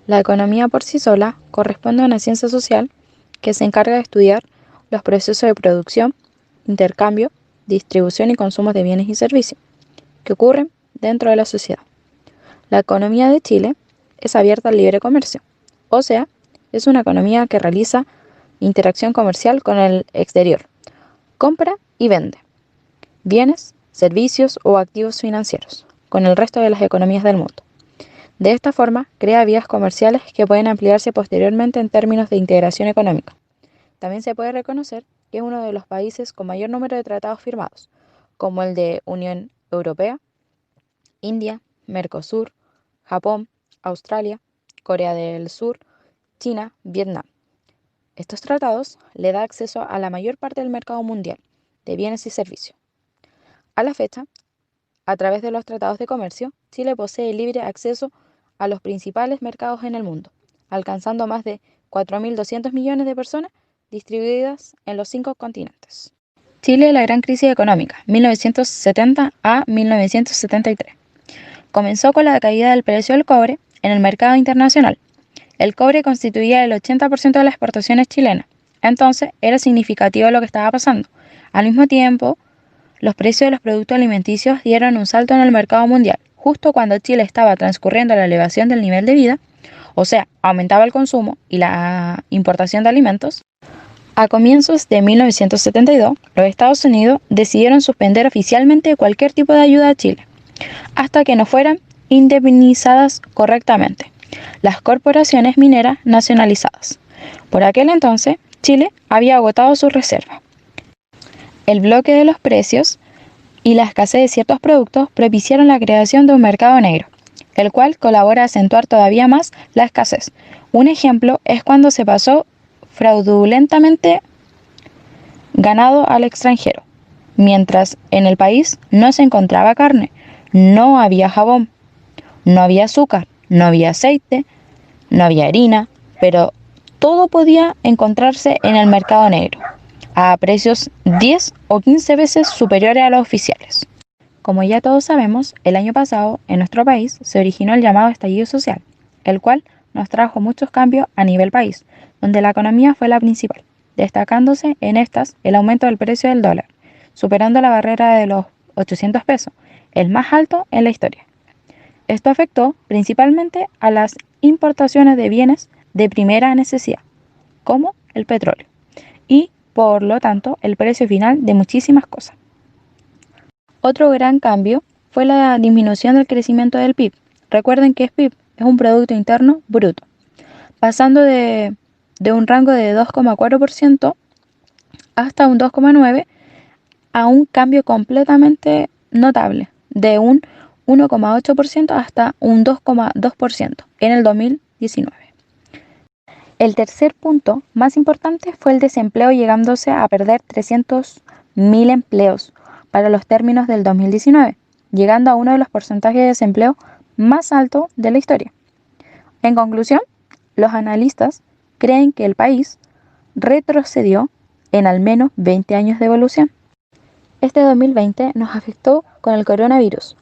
La economía por sí sola corresponde a una ciencia social que se encarga de estudiar los procesos de producción, intercambio, distribución y consumo de bienes y servicios que ocurren dentro de la sociedad. La economía de Chile es abierta al libre comercio, o sea, es una economía que realiza interacción comercial con el exterior, compra y vende bienes, servicios o activos financieros con el resto de las economías del mundo. De esta forma, crea vías comerciales que pueden ampliarse posteriormente en términos de integración económica. También se puede reconocer que es uno de los países con mayor número de tratados firmados, como el de Unión Europea, India, Mercosur, Japón, Australia, Corea del Sur, China, Vietnam. Estos tratados le dan acceso a la mayor parte del mercado mundial de bienes y servicios. A la fecha, a través de los tratados de comercio, Chile posee libre acceso a los principales mercados en el mundo, alcanzando a más de 4.200 millones de personas distribuidas en los 5 continentes. Chile, la gran crisis económica, 1970 a 1973. Comenzó con la caída del precio del cobre en el mercado internacional. El cobre constituía el 80% de las exportaciones chilenas, entonces era significativo lo que estaba pasando. Al mismo tiempo, los precios de los productos alimenticios dieron un salto en el mercado mundial, justo cuando Chile estaba transcurriendo la elevación del nivel de vida, o sea, aumentaba el consumo y la importación de alimentos. A comienzos de 1972, los Estados Unidos decidieron suspender oficialmente cualquier tipo de ayuda a Chile, hasta que no fueran indemnizadas correctamente las corporaciones mineras nacionalizadas. Por aquel entonces, Chile había agotado sus reservas. El bloque de los precios y la escasez de ciertos productos propiciaron la creación de un mercado negro, el cual colabora a acentuar todavía más la escasez. Un ejemplo es cuando se pasó fraudulentamente ganado al extranjero, mientras en el país no se encontraba carne, no había jabón, no había azúcar, no había aceite, no había harina, pero todo podía encontrarse en el mercado negro, a precios 10 o 15 veces superiores a los oficiales. Como ya todos sabemos, el año pasado en nuestro país se originó el llamado estallido social, el cual nos trajo muchos cambios a nivel país, donde la economía fue la principal, destacándose en estas el aumento del precio del dólar, superando la barrera de los 800 pesos, el más alto en la historia. Esto afectó principalmente a las importaciones de bienes de primera necesidad, como el petróleo, y por lo tanto el precio final de muchísimas cosas. Otro gran cambio fue la disminución del crecimiento del PIB. Recuerden que PIB es un Producto Interno Bruto, pasando de un rango de 2,4% hasta un 2,9% a un cambio completamente notable, de un 1,8% hasta un 2,2% en el 2019. El tercer punto más importante fue el desempleo, llegándose a perder 300.000 empleos para los términos del 2019, llegando a uno de los porcentajes de desempleo más altos de la historia. En conclusión, los analistas creen que el país retrocedió en al menos 20 años de evolución. Este 2020 nos afectó con el coronavirus,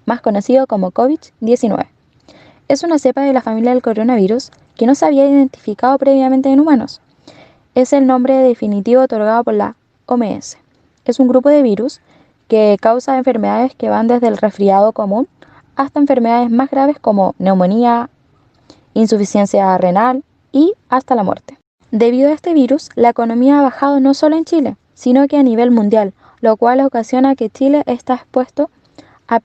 más conocido como COVID-19. Es una cepa de la familia del coronavirus que no se había identificado previamente en humanos. Es el nombre definitivo otorgado por la OMS. Es un grupo de virus que causa enfermedades que van desde el resfriado común hasta enfermedades más graves como neumonía, insuficiencia renal y hasta la muerte. Debido a este virus, la economía ha bajado no solo en Chile, sino que a nivel mundial, lo cual ocasiona que Chile está expuesto a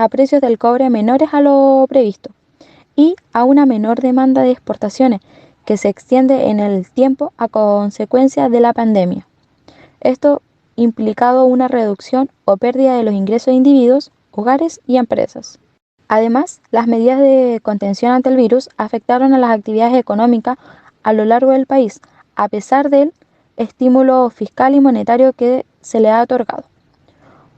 precios del cobre menores a lo previsto y a una menor demanda de exportaciones que se extiende en el tiempo a consecuencia de la pandemia. Esto implicado una reducción o pérdida de los ingresos de individuos, hogares y empresas. Además, las medidas de contención ante el virus afectaron a las actividades económicas a lo largo del país, a pesar del estímulo fiscal y monetario que se le ha otorgado.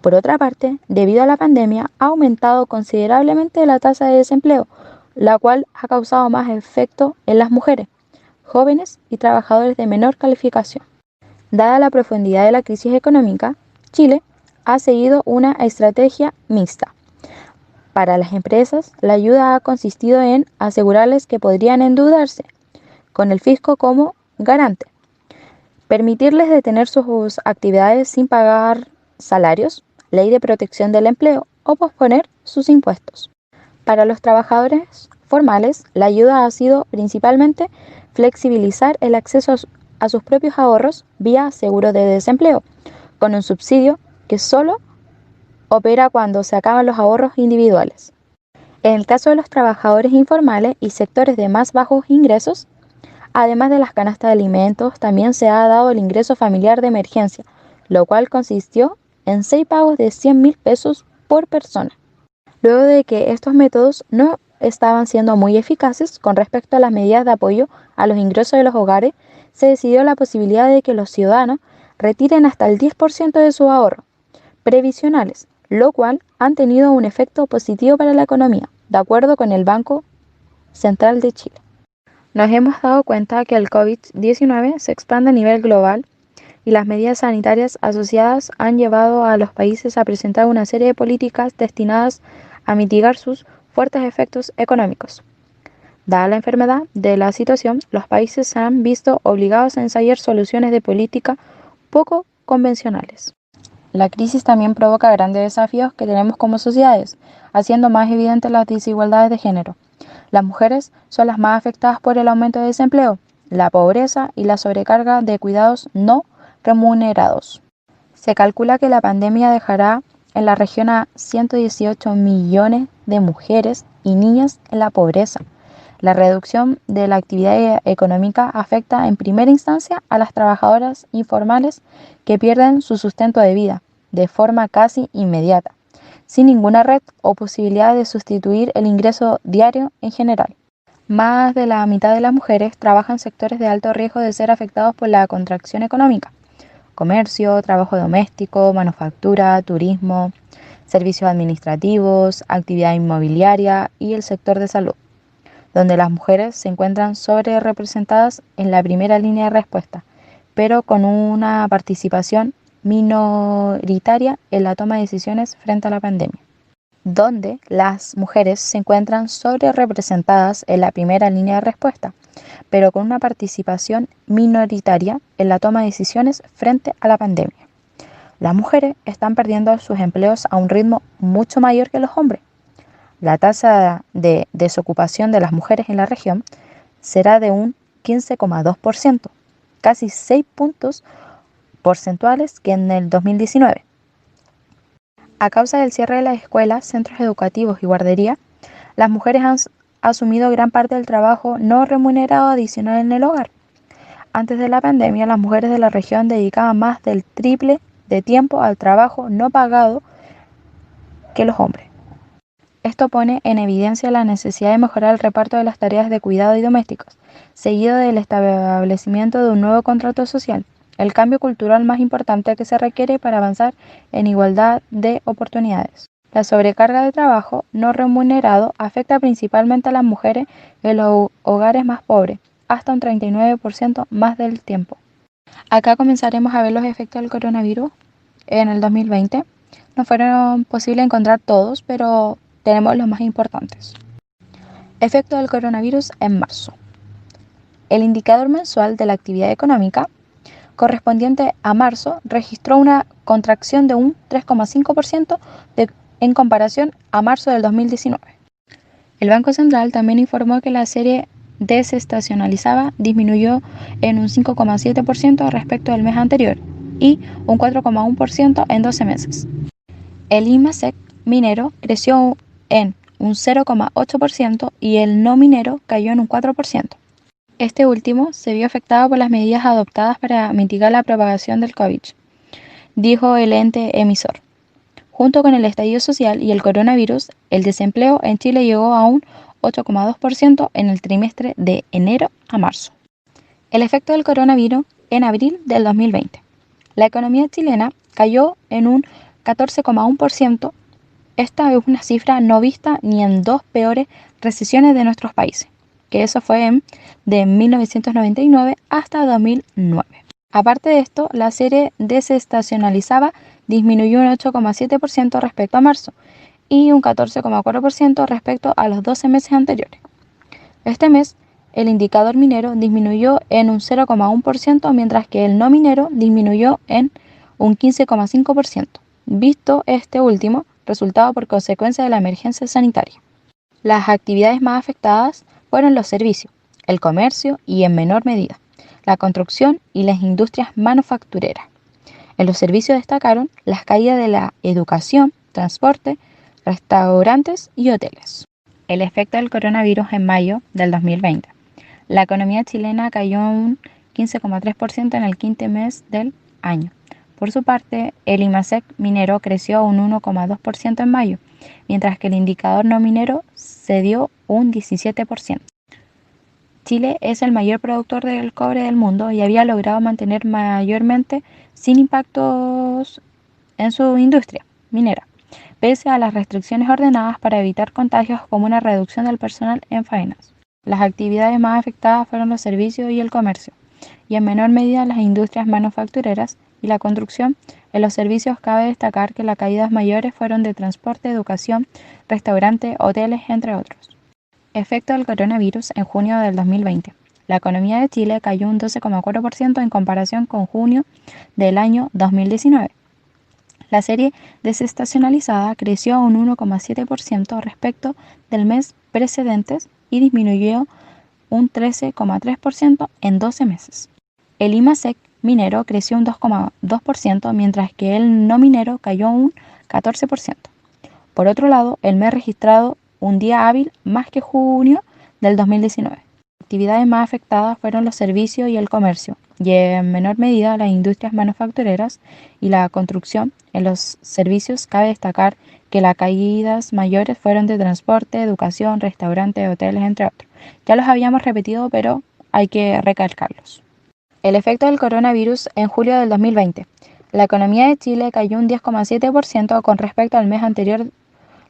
Por otra parte, debido a la pandemia, ha aumentado considerablemente la tasa de desempleo, la cual ha causado más efecto en las mujeres, jóvenes y trabajadores de menor calificación. Dada la profundidad de la crisis económica, Chile ha seguido una estrategia mixta. Para las empresas, la ayuda ha consistido en asegurarles que podrían endeudarse, con el fisco como garante, permitirles detener sus actividades sin pagar salarios, ley de protección del empleo o posponer sus impuestos. Para los trabajadores formales, la ayuda ha sido principalmente flexibilizar el acceso a sus propios ahorros vía seguro de desempleo, con un subsidio que solo opera cuando se acaban los ahorros individuales. En el caso de los trabajadores informales y sectores de más bajos ingresos, además de las canastas de alimentos, también se ha dado el ingreso familiar de emergencia, lo cual consistió en 6 pagos de 100.000 pesos por persona. Luego de que estos métodos no estaban siendo muy eficaces con respecto a las medidas de apoyo a los ingresos de los hogares, se decidió la posibilidad de que los ciudadanos retiren hasta el 10% de sus ahorros previsionales, lo cual han tenido un efecto positivo para la economía, de acuerdo con el Banco Central de Chile. Nos hemos dado cuenta que el COVID-19 se expande a nivel global y las medidas sanitarias asociadas han llevado a los países a presentar una serie de políticas destinadas a mitigar sus fuertes efectos económicos. Dada la enfermedad de la situación, los países se han visto obligados a ensayar soluciones de política poco convencionales. La crisis también provoca grandes desafíos que tenemos como sociedades, haciendo más evidentes las desigualdades de género. Las mujeres son las más afectadas por el aumento de desempleo, la pobreza y la sobrecarga de cuidados no remunerados. Se calcula que la pandemia dejará en la región a 118 millones de mujeres y niñas en la pobreza. La reducción de la actividad económica afecta en primera instancia a las trabajadoras informales que pierden su sustento de vida de forma casi inmediata, sin ninguna red o posibilidad de sustituir el ingreso diario en general. Más de la mitad de las mujeres trabajan en sectores de alto riesgo de ser afectados por la contracción económica: comercio, trabajo doméstico, manufactura, turismo, servicios administrativos, actividad inmobiliaria y el sector de salud, donde las mujeres se encuentran sobrerepresentadas en la primera línea de respuesta, pero con una participación minoritaria en la toma de decisiones frente a la pandemia. Donde las mujeres se encuentran sobrerepresentadas en la primera línea de respuesta, pero con una participación minoritaria en la toma de decisiones frente a la pandemia. Las mujeres están perdiendo sus empleos a un ritmo mucho mayor que los hombres. La tasa de desocupación de las mujeres en la región será de un 15,2%, casi 6 puntos porcentuales que en el 2019. A causa del cierre de las escuelas, centros educativos y guarderías, las mujeres han asumido gran parte del trabajo no remunerado adicional en el hogar. Antes de la pandemia, las mujeres de la región dedicaban más del triple de tiempo al trabajo no pagado que los hombres. Esto pone en evidencia la necesidad de mejorar el reparto de las tareas de cuidado y domésticos, seguido del establecimiento de un nuevo contrato social, el cambio cultural más importante que se requiere para avanzar en igualdad de oportunidades. La sobrecarga de trabajo no remunerado afecta principalmente a las mujeres en los hogares más pobres, hasta un 39% más del tiempo. Acá comenzaremos a ver los efectos del coronavirus en el 2020. No fueron posibles encontrar todos, pero tenemos los más importantes. Efecto del coronavirus en marzo. El indicador mensual de la actividad económica correspondiente a marzo registró una contracción de un 3,5% en comparación a marzo del 2019. El Banco Central también informó que la serie desestacionalizada disminuyó en un 5,7% respecto del mes anterior y un 4,1% en 12 meses. El IMASEC minero creció en un 0,8% y el no minero cayó en un 4%. Este último se vio afectado por las medidas adoptadas para mitigar la propagación del COVID, dijo el ente emisor. Junto con el estallido social y el coronavirus, el desempleo en Chile llegó a un 8,2% en el trimestre de enero a marzo. El efecto del coronavirus en abril del 2020. La economía chilena cayó en un 14,1%. Esta es una cifra no vista ni en dos peores recesiones de nuestros países, que eso fue de 1999 hasta 2009. Aparte de esto, la serie desestacionalizada disminuyó un 8,7% respecto a marzo, y un 14,4% respecto a los 12 meses anteriores. Este mes, el indicador minero disminuyó en un 0,1%, mientras que el no minero disminuyó en un 15,5%, visto este último resultado por consecuencia de la emergencia sanitaria. Las actividades más afectadas fueron los servicios, el comercio y, en menor medida, la construcción y las industrias manufactureras. En los servicios destacaron las caídas de la educación, transporte, restaurantes y hoteles. El efecto del coronavirus en mayo del 2020. La economía chilena cayó un 15,3% en el quinto mes del año. Por su parte, el IMASEC minero creció un 1,2% en mayo, mientras que el indicador no minero cedió un 17%. Chile es el mayor productor del cobre del mundo y había logrado mantener mayormente sin impactos en su industria minera, pese a las restricciones ordenadas para evitar contagios como una reducción del personal en faenas. Las actividades más afectadas fueron los servicios y el comercio, y en menor medida las industrias manufactureras y la construcción. En los servicios cabe destacar que las caídas mayores fueron de transporte, educación, restaurante, hoteles, entre otros. Efecto del coronavirus en junio del 2020. La economía de Chile cayó un 12,4% en comparación con junio del año 2019. La serie desestacionalizada creció un 1,7% respecto del mes precedente y disminuyó un 13,3% en 12 meses. El IMASEC minero creció un 2,2%, mientras que el no minero cayó un 14%. Por otro lado, el mes registrado un día hábil más que junio del 2019. Las actividades más afectadas fueron los servicios y el comercio, y en menor medida las industrias manufactureras y la construcción. En los servicios cabe destacar que las caídas mayores fueron de transporte, educación, restaurantes, hoteles, entre otros. Ya los habíamos repetido, pero hay que recalcarlos. El efecto del coronavirus en julio del 2020. La economía de Chile cayó un 10,7% con respecto al mes anterior.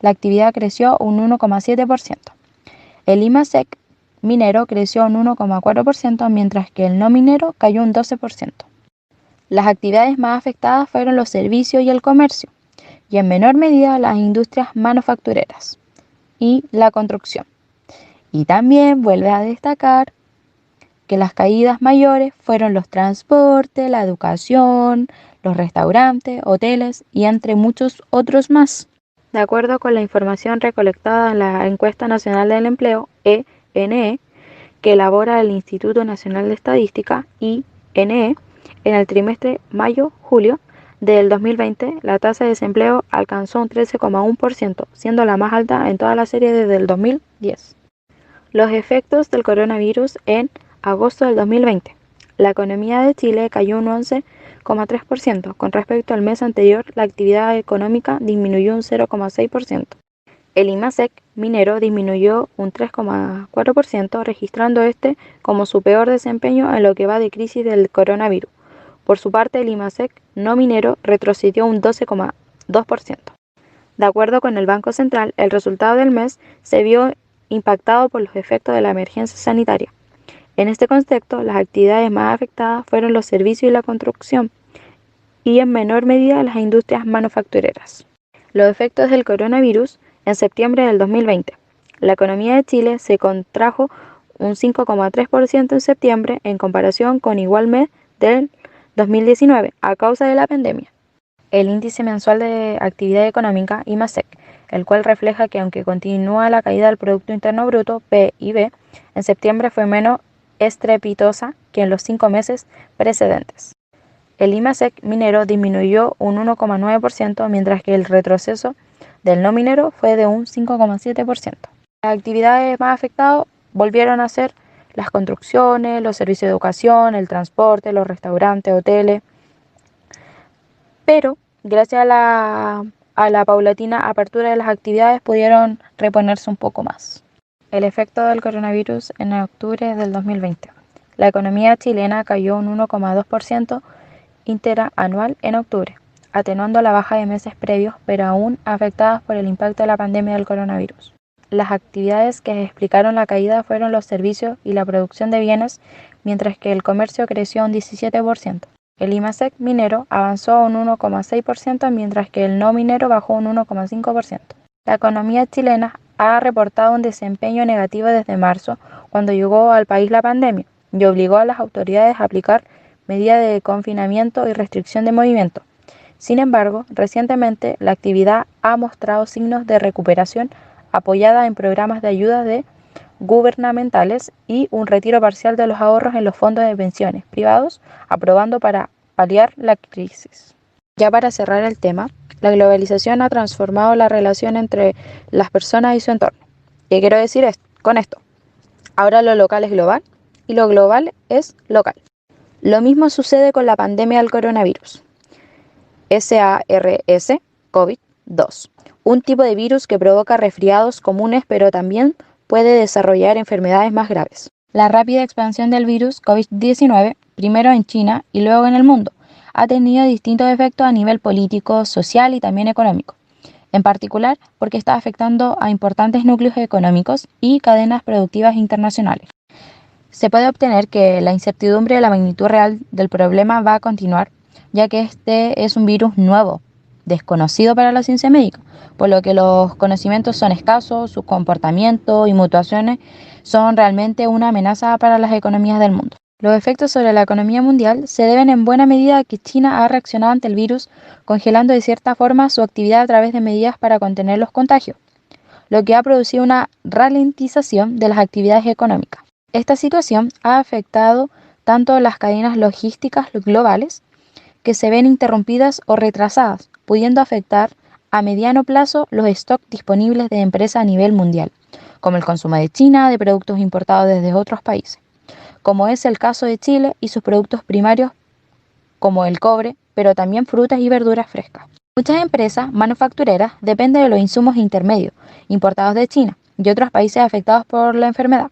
La actividad creció un 1,7%. El IMASEC minero creció un 1,4%, mientras que el no minero cayó un 12%. Las actividades más afectadas fueron los servicios y el comercio, y en menor medida las industrias manufactureras y la construcción. Y también vuelve a destacar que las caídas mayores fueron los transportes, la educación, los restaurantes, hoteles y entre muchos otros más. De acuerdo con la información recolectada en la Encuesta Nacional del Empleo, ENE, que elabora el Instituto Nacional de Estadística, INE, en el trimestre mayo-julio del 2020, la tasa de desempleo alcanzó un 13,1%, siendo la más alta en toda la serie desde el 2010. Los efectos del coronavirus en agosto del 2020. La economía de Chile cayó un 11,3%. Con respecto al mes anterior, la actividad económica disminuyó un 0,6%. El IMASEC minero disminuyó un 3,4%, registrando este como su peor desempeño en lo que va de crisis del coronavirus. Por su parte, el IMASEC no minero retrocedió un 12,2%. De acuerdo con el Banco Central, el resultado del mes se vio impactado por los efectos de la emergencia sanitaria. En este contexto, las actividades más afectadas fueron los servicios y la construcción, y en menor medida las industrias manufactureras. Los efectos del coronavirus en septiembre del 2020. La economía de Chile se contrajo un 5,3% en septiembre en comparación con igual mes del 2019 a causa de la pandemia. El índice mensual de actividad económica, IMASEC, el cual refleja que aunque continúa la caída del Producto Interno Bruto, PIB, en septiembre fue menos estrepitosa que en los 5 meses precedentes. El IMASEC minero disminuyó un 1,9%, mientras que el retroceso del no minero fue de un 5,7%. Las actividades más afectadas volvieron a ser las construcciones, los servicios de educación, el transporte, los restaurantes, hoteles, pero gracias a la paulatina apertura de las actividades pudieron reponerse un poco más. El efecto del coronavirus en octubre del 2020. La economía chilena cayó un 1,2% interanual en octubre, atenuando la baja de meses previos, pero aún afectadas por el impacto de la pandemia del coronavirus. Las actividades que explicaron la caída fueron los servicios y la producción de bienes, mientras que el comercio creció un 17%. El IMASEC minero avanzó un 1,6%, mientras que el no minero bajó un 1,5%. La economía chilena ha reportado un desempeño negativo desde marzo, cuando llegó al país la pandemia y obligó a las autoridades a aplicar medidas de confinamiento y restricción de movimiento. Sin embargo, recientemente la actividad ha mostrado signos de recuperación apoyada en programas de ayuda gubernamentales y un retiro parcial de los ahorros en los fondos de pensiones privados, aprobando para paliar la crisis. Ya para cerrar el tema, la globalización ha transformado la relación entre las personas y su entorno. ¿Qué quiero decir con esto? Ahora lo local es global y lo global es local. Lo mismo sucede con la pandemia del coronavirus. SARS-CoV-2, un tipo de virus que provoca resfriados comunes, pero también puede desarrollar enfermedades más graves. La rápida expansión del virus COVID-19, primero en China y luego en el mundo, ha tenido distintos efectos a nivel político, social y también económico, en particular porque está afectando a importantes núcleos económicos y cadenas productivas internacionales. Se puede obtener que la incertidumbre de la magnitud real del problema va a continuar, ya que este es un virus nuevo, desconocido para la ciencia médica, por lo que los conocimientos son escasos, sus comportamientos y mutaciones son realmente una amenaza para las economías del mundo. Los efectos sobre la economía mundial se deben en buena medida a que China ha reaccionado ante el virus, congelando de cierta forma su actividad a través de medidas para contener los contagios, lo que ha producido una ralentización de las actividades económicas. Esta situación ha afectado tanto las cadenas logísticas globales, que se ven interrumpidas o retrasadas, pudiendo afectar a mediano plazo los stocks disponibles de empresas a nivel mundial, como el consumo de China de productos importados desde otros países, como es el caso de Chile y sus productos primarios como el cobre, pero también frutas y verduras frescas. Muchas empresas manufactureras dependen de los insumos intermedios importados de China y otros países afectados por la enfermedad.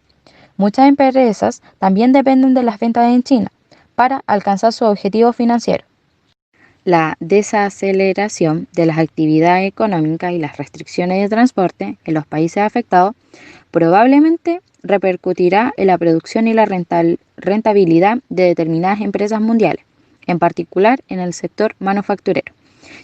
Muchas empresas también dependen de las ventas en China para alcanzar sus objetivos financieros. La desaceleración de las actividades económicas y las restricciones de transporte en los países afectados probablemente repercutirá en la producción y la rentabilidad de determinadas empresas mundiales, en particular en el sector manufacturero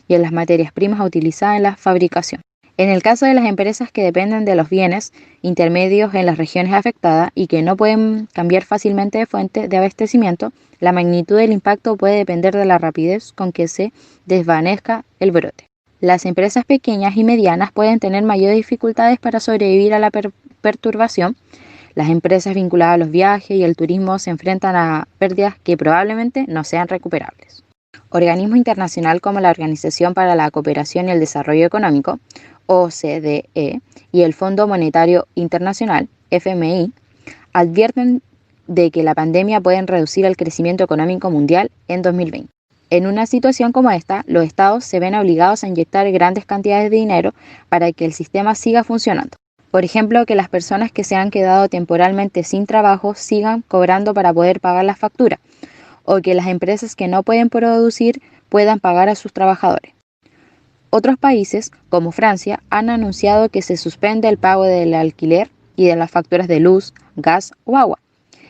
y en las materias primas utilizadas en la fabricación. En el caso de las empresas que dependen de los bienes intermedios en las regiones afectadas y que no pueden cambiar fácilmente de fuente de abastecimiento, la magnitud del impacto puede depender de la rapidez con que se desvanezca el brote. Las empresas pequeñas y medianas pueden tener mayores dificultades para sobrevivir a la perturbación. Las empresas vinculadas a los viajes y el turismo se enfrentan a pérdidas que probablemente no sean recuperables. Organismos internacionales como la Organización para la Cooperación y el Desarrollo Económico, OCDE, y el Fondo Monetario Internacional, FMI, advierten de que la pandemia puede reducir el crecimiento económico mundial en 2020. En una situación como esta, los estados se ven obligados a inyectar grandes cantidades de dinero para que el sistema siga funcionando. Por ejemplo, que las personas que se han quedado temporalmente sin trabajo sigan cobrando para poder pagar las facturas, o que las empresas que no pueden producir puedan pagar a sus trabajadores. Otros países, como Francia, han anunciado que se suspende el pago del alquiler y de las facturas de luz, gas o agua,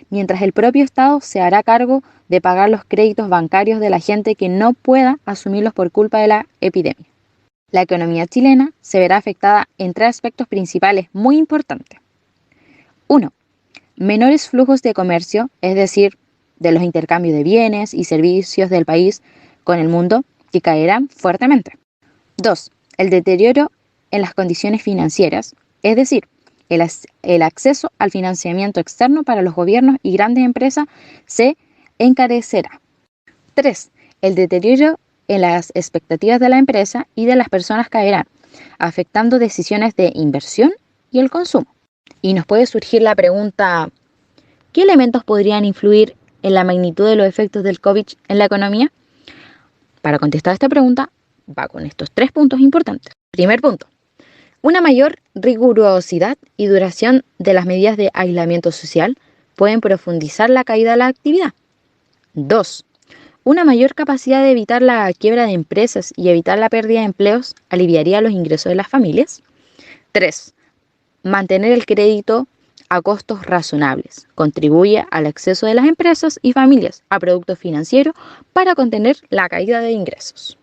mientras el propio Estado se hará cargo de pagar los créditos bancarios de la gente que no pueda asumirlos por culpa de la epidemia. La economía chilena se verá afectada en tres aspectos principales muy importantes. 1. Menores flujos de comercio, es decir, de los intercambios de bienes y servicios del país con el mundo, que caerán fuertemente. 2. El deterioro en las condiciones financieras, es decir, el acceso al financiamiento externo para los gobiernos y grandes empresas se encarecerá. 3. El deterioro en las expectativas de la empresa y de las personas caerán, afectando decisiones de inversión y el consumo. Y nos puede surgir la pregunta, ¿qué elementos podrían influir en la magnitud de los efectos del COVID en la economía? Para contestar esta pregunta, va con estos 3 puntos importantes. Primer punto, una mayor rigurosidad y duración de las medidas de aislamiento social pueden profundizar la caída de la actividad. 2. Una mayor capacidad de evitar la quiebra de empresas y evitar la pérdida de empleos aliviaría los ingresos de las familias. 3. Mantener el crédito a costos razonables contribuye al acceso de las empresas y familias a productos financieros para contener la caída de ingresos.